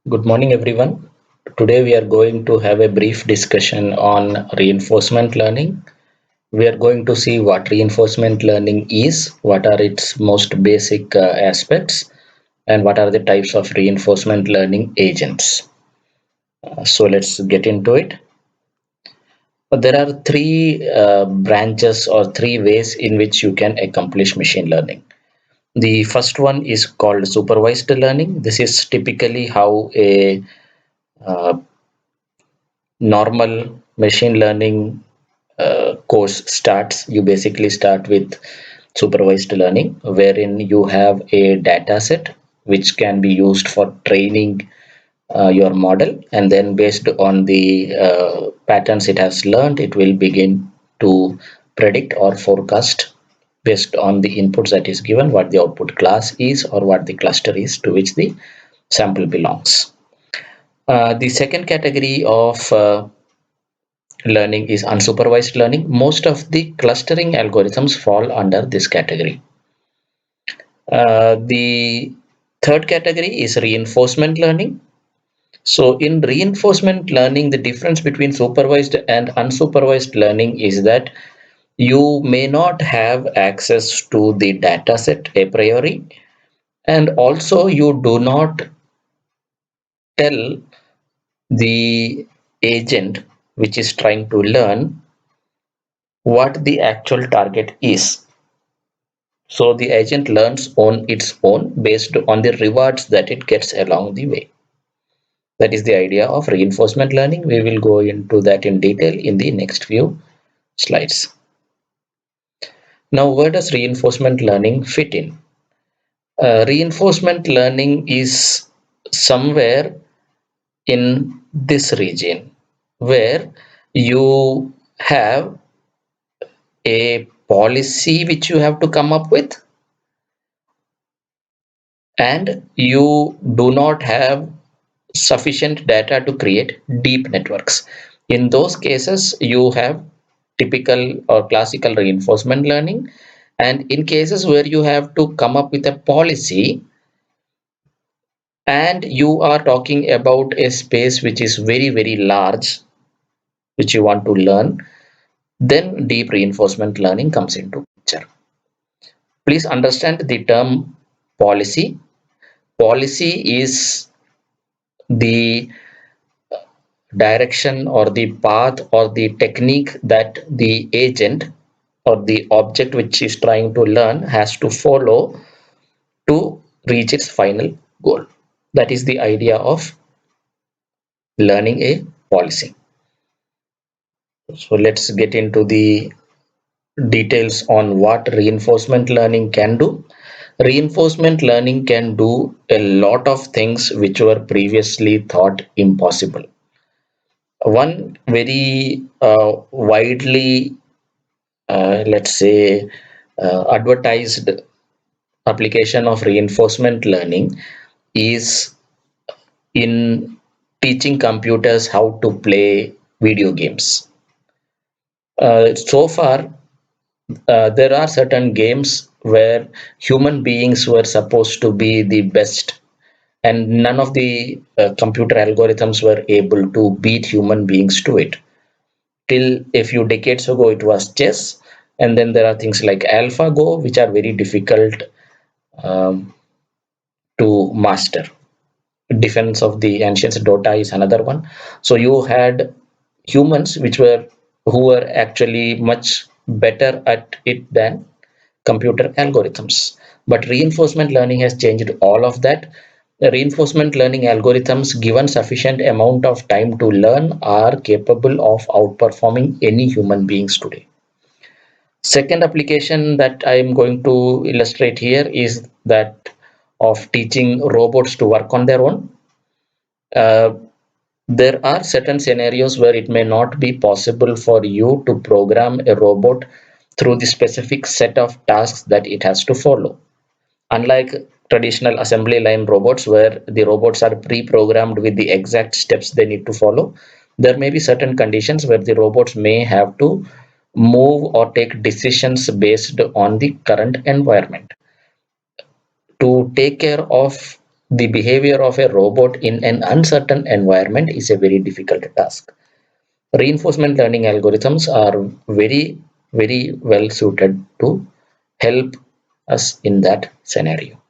Good morning, everyone. Today we are going to have a brief discussion on reinforcement learning. We are going to see what reinforcement learning is, what are its most basic aspects, and what are the types of reinforcement learning agents. So let's get into it. There are three branches or three ways in which you can accomplish machine learning. The first one is called supervised learning. This is typically how a uh, normal machine learning course starts. You basically start with supervised learning, wherein you have a data set which can be used for training your model, and then based on the patterns it has learned, it will begin to predict or forecast based on the inputs that is given what the output class is or what the cluster is to which the sample belongs. The second category of learning is unsupervised learning. Most of the clustering algorithms fall under this category. The third category is reinforcement learning. So, in reinforcement learning, the difference between supervised and unsupervised learning is that you may not have access to the data set a priori, and also you do not tell the agent which is trying to learn what the actual target is. So the agent learns on its own based on the rewards that it gets along the way. That is the idea of reinforcement learning. We will go into that in detail in the next few slides. Now, where does reinforcement learning fit in? Reinforcement learning is somewhere in this region where you have a policy which you have to come up with, and you do not have sufficient data to create deep networks. In those cases, you have typical or classical reinforcement learning. And in cases where you have to come up with a policy and you are talking about a space which is very, very large, which you want to learn, then deep reinforcement learning comes into picture. Please understand the term policy. Policy is the direction or the path or the technique that the agent or the object which is trying to learn has to follow to reach its final goal. That is the idea of learning a policy. So let's get into the details on what reinforcement learning can do. Reinforcement learning can do a lot of things which were previously thought impossible. One very widely, let's say, advertised application of reinforcement learning is in teaching computers how to play video games. So far, there are certain games where human beings were supposed to be the best, and none of the computer algorithms were able to beat human beings to it. Till a few decades ago, it was chess, and then there are things like AlphaGo, which are very difficult um, to master. Defense of the Ancients Dota is another one. So you had humans who were actually much better at it than computer algorithms. But reinforcement learning has changed all of that. The reinforcement learning algorithms, given sufficient amount of time to learn, are capable of outperforming any human beings today. Second application that I am going to illustrate here is that of teaching robots to work on their own. Uh, there are certain scenarios where it may not be possible for you to program a robot through the specific set of tasks that it has to follow. Unlike traditional assembly line robots, where the robots are pre-programmed with the exact steps they need to follow, there may be certain conditions where the robots may have to move or take decisions based on the current environment. To take care of the behavior of a robot in an uncertain environment is a very difficult task. Reinforcement learning algorithms are very, very well suited to help us in that scenario.